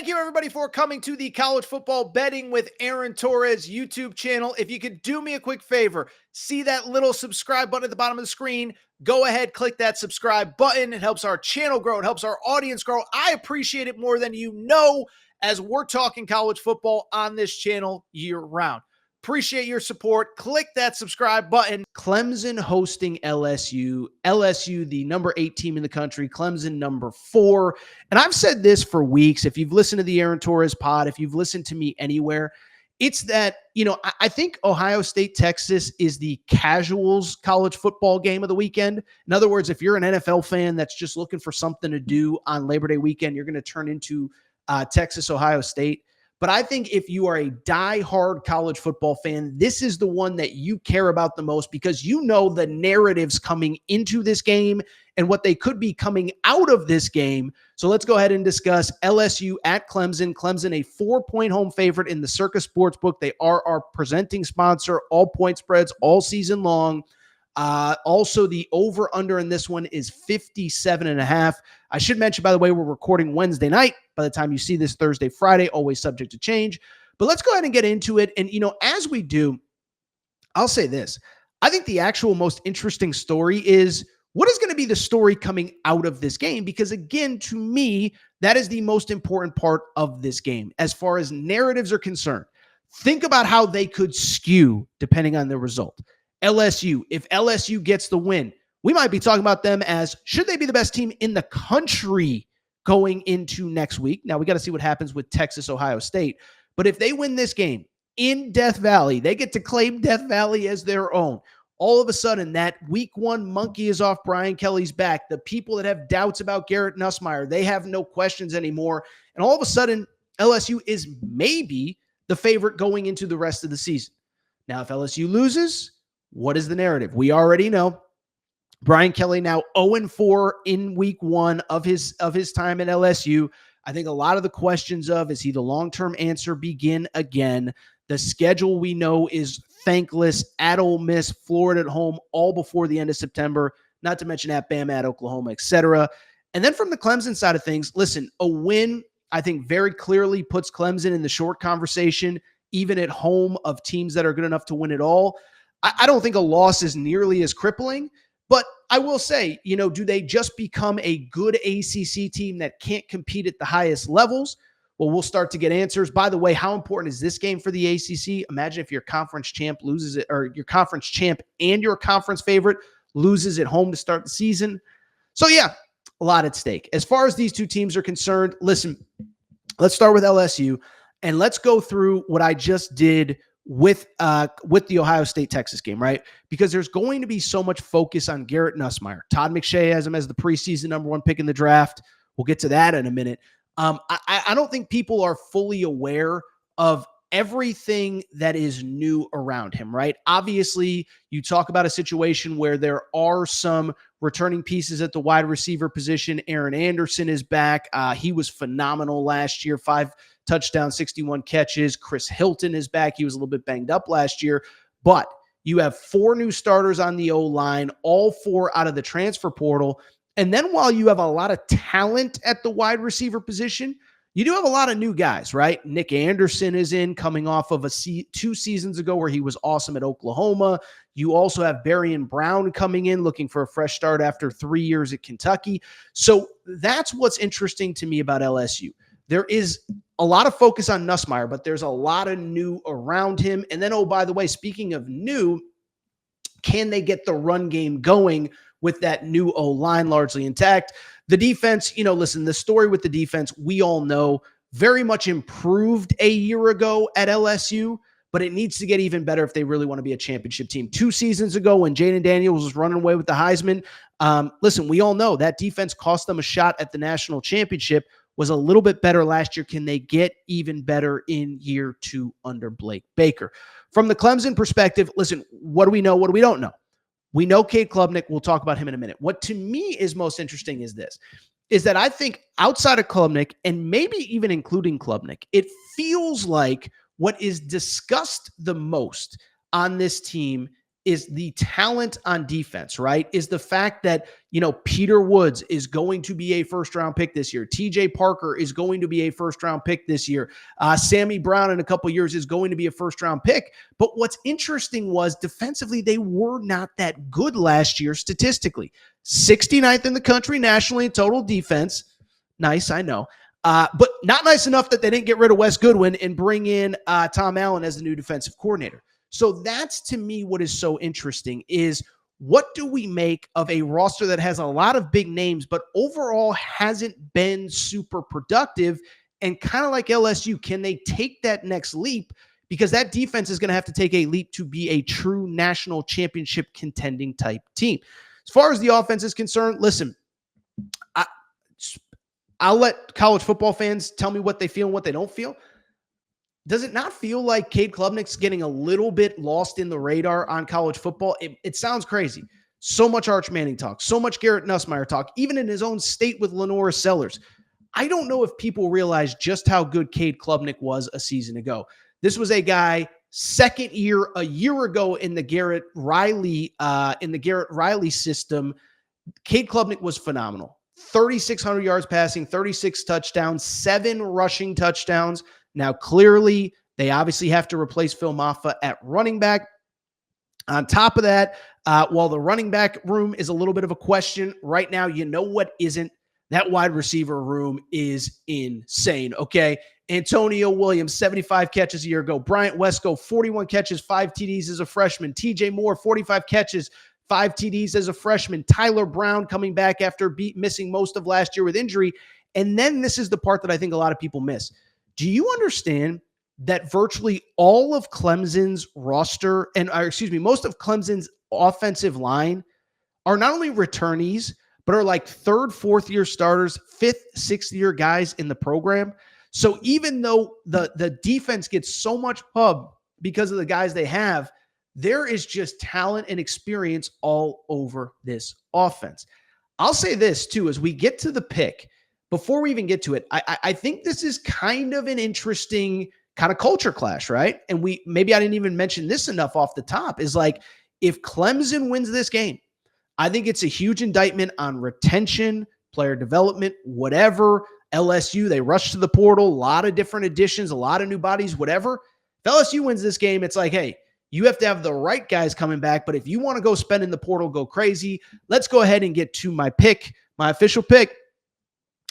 Thank you, everybody, for coming to the College Football Betting with Aaron Torres YouTube channel. If you could do me a quick favor, see that little subscribe button at the bottom of the screen. Go ahead, click that subscribe button. It helps our channel grow. It helps our audience grow. I appreciate it more than you know, as we're talking college football on this channel year-round. Appreciate your support. Click that subscribe button. Clemson hosting LSU. LSU, the number 8 team in the country. Clemson, number 4. And I've said this for weeks. If you've listened to the Aaron Torres pod, if you've listened to me anywhere, it's that, I think Ohio State, Texas is the casuals college football game of the weekend. In other words, if you're an NFL fan that's just looking for something to do on Labor Day weekend, you're going to turn into Texas, Ohio State. But I think if you are a die-hard college football fan, this is the one that you care about the most because you know the narratives coming into this game and what they could be coming out of this game. So let's go ahead and discuss LSU at Clemson. Clemson, a 4-point home favorite in the Circus Sportsbook. They are our presenting sponsor, all point spreads all season long. Also, the over-under in this one is 57.5. I should mention, by the way, we're recording Wednesday night. By the time you see this, Thursday, Friday, always subject to change. But let's go ahead and get into it. And, as we do, I'll say this. I think the actual most interesting story is what is going to be the story coming out of this game? Because, again, to me, that is the most important part of this game as far as narratives are concerned. Think about how they could skew depending on the result. LSU, if LSU gets the win, we might be talking about them as, should they be the best team in the country going into next week? Now, we got to see what happens with Texas, Ohio State. But if they win this game in Death Valley, they get to claim Death Valley as their own. All of a sudden, that week 1 monkey is off Brian Kelly's back. The people that have doubts about Garrett Nussmeier, they have no questions anymore. And all of a sudden, LSU is maybe the favorite going into the rest of the season. Now, if LSU loses, what is the narrative? We already know. Brian Kelly now 0-4 in week 1 of his time at LSU. I think a lot of the questions of, is he the long-term answer, begin again. The schedule we know is thankless at Ole Miss, Florida at home, all before the end of September, not to mention at Bama, at Oklahoma, etc. And then from the Clemson side of things, listen, a win, I think very clearly puts Clemson in the short conversation, even at home, of teams that are good enough to win it all. I don't think a loss is nearly as crippling, but I will say, do they just become a good ACC team that can't compete at the highest levels? Well, we'll start to get answers. By the way, how important is this game for the ACC? Imagine if your conference champ loses it, or your conference champ and your conference favorite loses at home to start the season. So yeah, a lot at stake. As far as these two teams are concerned, listen, let's start with LSU and let's go through what I just did with the Ohio State-Texas game, right? Because there's going to be so much focus on Garrett Nussmeier. Todd McShay has him as the preseason number 1 pick in the draft. We'll get to that in a minute. I don't think people are fully aware of everything that is new around him, right? Obviously, you talk about a situation where there are some returning pieces at the wide receiver position. Aaron Anderson is back. He was phenomenal last year, 5 touchdowns, 61 catches. Chris Hilton is back. He was a little bit banged up last year, but you have 4 new starters on the O-line, all 4 out of the transfer portal. And then while you have a lot of talent at the wide receiver position, you do have a lot of new guys, right? Nick Anderson is in, coming off of 2 seasons ago where he was awesome at Oklahoma. You also have Berrien Brown coming in, looking for a fresh start after 3 years at Kentucky. So that's what's interesting to me about LSU. There is a lot of focus on Nussmeier, but there's a lot of new around him. And then, oh, by the way, speaking of new, can they get the run game going with that new O-line largely intact? The defense, listen, the story with the defense, we all know, very much improved a year ago at LSU, but it needs to get even better if they really want to be a championship team. 2 seasons ago when Jaden Daniels was running away with the Heisman, listen, we all know that defense cost them a shot at the national championship, was a little bit better last year. Can they get even better in year 2 under Blake Baker? From the Clemson perspective, listen, what do we know? What do we don't know? We know Cade Klubnik. We'll talk about him in a minute. What to me is most interesting is this, is that I think outside of Klubnik, and maybe even including Klubnik, it feels like what is discussed the most on this team is the talent on defense, right? Is the fact that, Peter Woods is going to be a first round pick this year. TJ Parker is going to be a first round pick this year. Sammy Brown in a couple years is going to be a first round pick. But what's interesting was defensively, they were not that good last year statistically. 69th in the country nationally in total defense. Nice, I know. But not nice enough that they didn't get rid of Wes Goodwin and bring in Tom Allen as the new defensive coordinator. So that's, to me, what is so interesting is, what do we make of a roster that has a lot of big names, but overall hasn't been super productive? And kind of like LSU, can they take that next leap? Because that defense is going to have to take a leap to be a true national championship contending type team. As far as the offense is concerned, listen, I'll let college football fans tell me what they feel and what they don't feel. Does it not feel like Cade Klubnik's getting a little bit lost in the radar on college football? It sounds crazy. So much Arch Manning talk, so much Garrett Nussmeier talk, even in his own state with Lenora Sellers. I don't know if people realize just how good Cade Klubnik was a season ago. This was a guy second year, a year ago in the Garrett Riley system. Cade Klubnik was phenomenal. 3,600 yards passing, 36 touchdowns, 7 rushing touchdowns. Now, clearly, they obviously have to replace Phil Maffa at running back. On top of that, while the running back room is a little bit of a question right now, you know what isn't? That wide receiver room is insane, okay? Antonio Williams, 75 catches a year ago. Bryant Wesco, 41 catches, 5 TDs as a freshman. TJ Moore, 45 catches, 5 TDs as a freshman. Tyler Brown coming back after missing most of last year with injury. And then this is the part that I think a lot of people miss. Do you understand that virtually all of Clemson's roster most of Clemson's offensive line are not only returnees, but are like 3rd, 4th year starters, 5th, 6th year guys in the program. So even though the defense gets so much pub because of the guys they have, there is just talent and experience all over this offense. I'll say this too, as we get to the pick, before we even get to it, I think this is kind of an interesting kind of culture clash, right? And maybe I didn't even mention this enough off the top, is like, if Clemson wins this game, I think it's a huge indictment on retention, player development, whatever. LSU, they rush to the portal, a lot of different additions, a lot of new bodies, whatever. If LSU wins this game, it's like, hey, you have to have the right guys coming back. But if you want to go spend in the portal, go crazy. Let's go ahead and get to my pick, my official pick.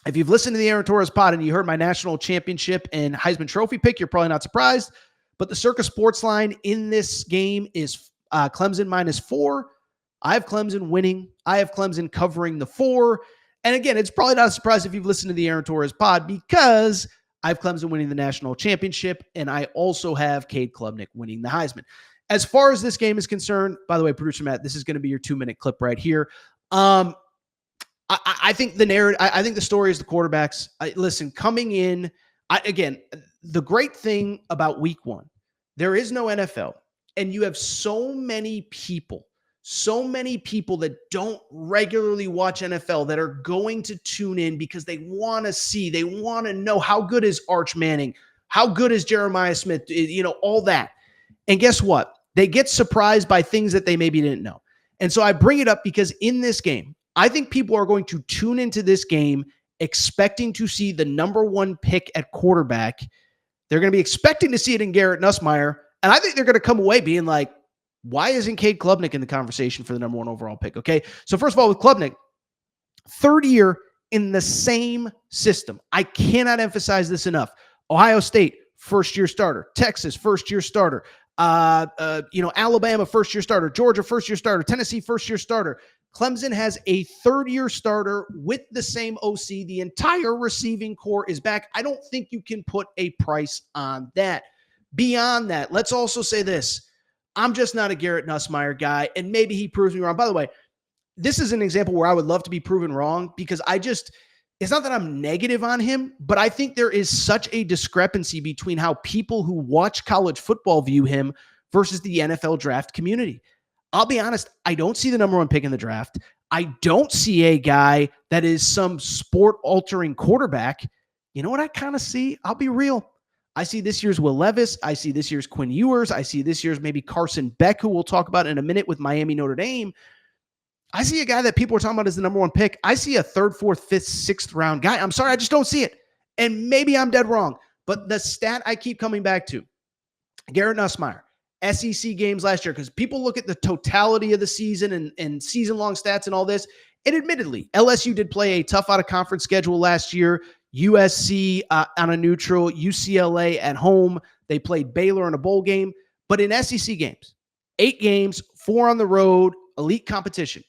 If you've listened to the Aaron Torres pod and you heard my national championship and Heisman Trophy pick, you're probably not surprised. But the Circa Sports line in this game is Clemson -4. I have Clemson winning. I have Clemson covering the 4. And again, it's probably not a surprise if you've listened to the Aaron Torres pod, because I have Clemson winning the national championship, and I also have Cade Klubnik winning the Heisman. As far as this game is concerned, by the way, producer Matt, this is going to be your 2-minute clip right here. I think the narrative, I think the story is the quarterbacks. Listen, coming in, again, the great thing about week 1, there is no NFL, and you have so many people that don't regularly watch NFL that are going to tune in because they want to see, they want to know, how good is Arch Manning? How good is Jeremiah Smith? All that. And guess what? They get surprised by things that they maybe didn't know. And so I bring it up because in this game, I think people are going to tune into this game expecting to see the number 1 pick at quarterback. They're going to be expecting to see it in Garrett Nussmeier. And I think they're going to come away being like, why isn't Cade Klubnik in the conversation for the number 1 overall pick? Okay. So first of all, with Klubnik, 3rd year in the same system. I cannot emphasize this enough. Ohio State, 1st-year starter. Texas, 1st-year starter. Alabama, 1st-year starter. Georgia, 1st-year starter. Tennessee, 1st-year starter. Clemson has a 3rd-year starter with the same OC. The entire receiving core is back. I don't think you can put a price on that. Beyond that, let's also say this. I'm just not a Garrett Nussmeier guy, and maybe he proves me wrong. By the way, this is an example where I would love to be proven wrong, because it's not that I'm negative on him, but I think there is such a discrepancy between how people who watch college football view him versus the NFL draft community. I'll be honest, I don't see the number 1 pick in the draft. I don't see a guy that is some sport-altering quarterback. You know what I kind of see? I'll be real. I see this year's Will Levis. I see this year's Quinn Ewers. I see this year's maybe Carson Beck, who we'll talk about in a minute with Miami Notre Dame. I see a guy that people are talking about as the number one pick. I see a third, fourth, fifth, sixth round guy. I'm sorry, I just don't see it. And maybe I'm dead wrong. But the stat I keep coming back to, Garrett Nussmeier, SEC games last year, because people look at the totality of the season and season-long stats and all this. And admittedly, LSU did play a tough out-of-conference schedule last year. USC on a neutral, UCLA at home. They played Baylor in a bowl game. But in SEC games, 8 games, 4 on the road, elite competition,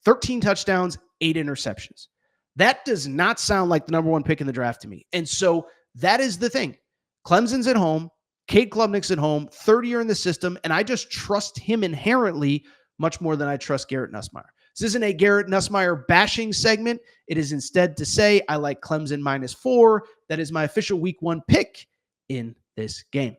13 touchdowns, 8 interceptions. That does not sound like the number one pick in the draft to me. And so that is the thing. Clemson's at home. Cade Klubnik's at home, 3rd year in the system, and I just trust him inherently much more than I trust Garrett Nussmeier. This isn't a Garrett Nussmeier bashing segment. It is instead to say I like Clemson -4. That is my official week 1 pick in this game.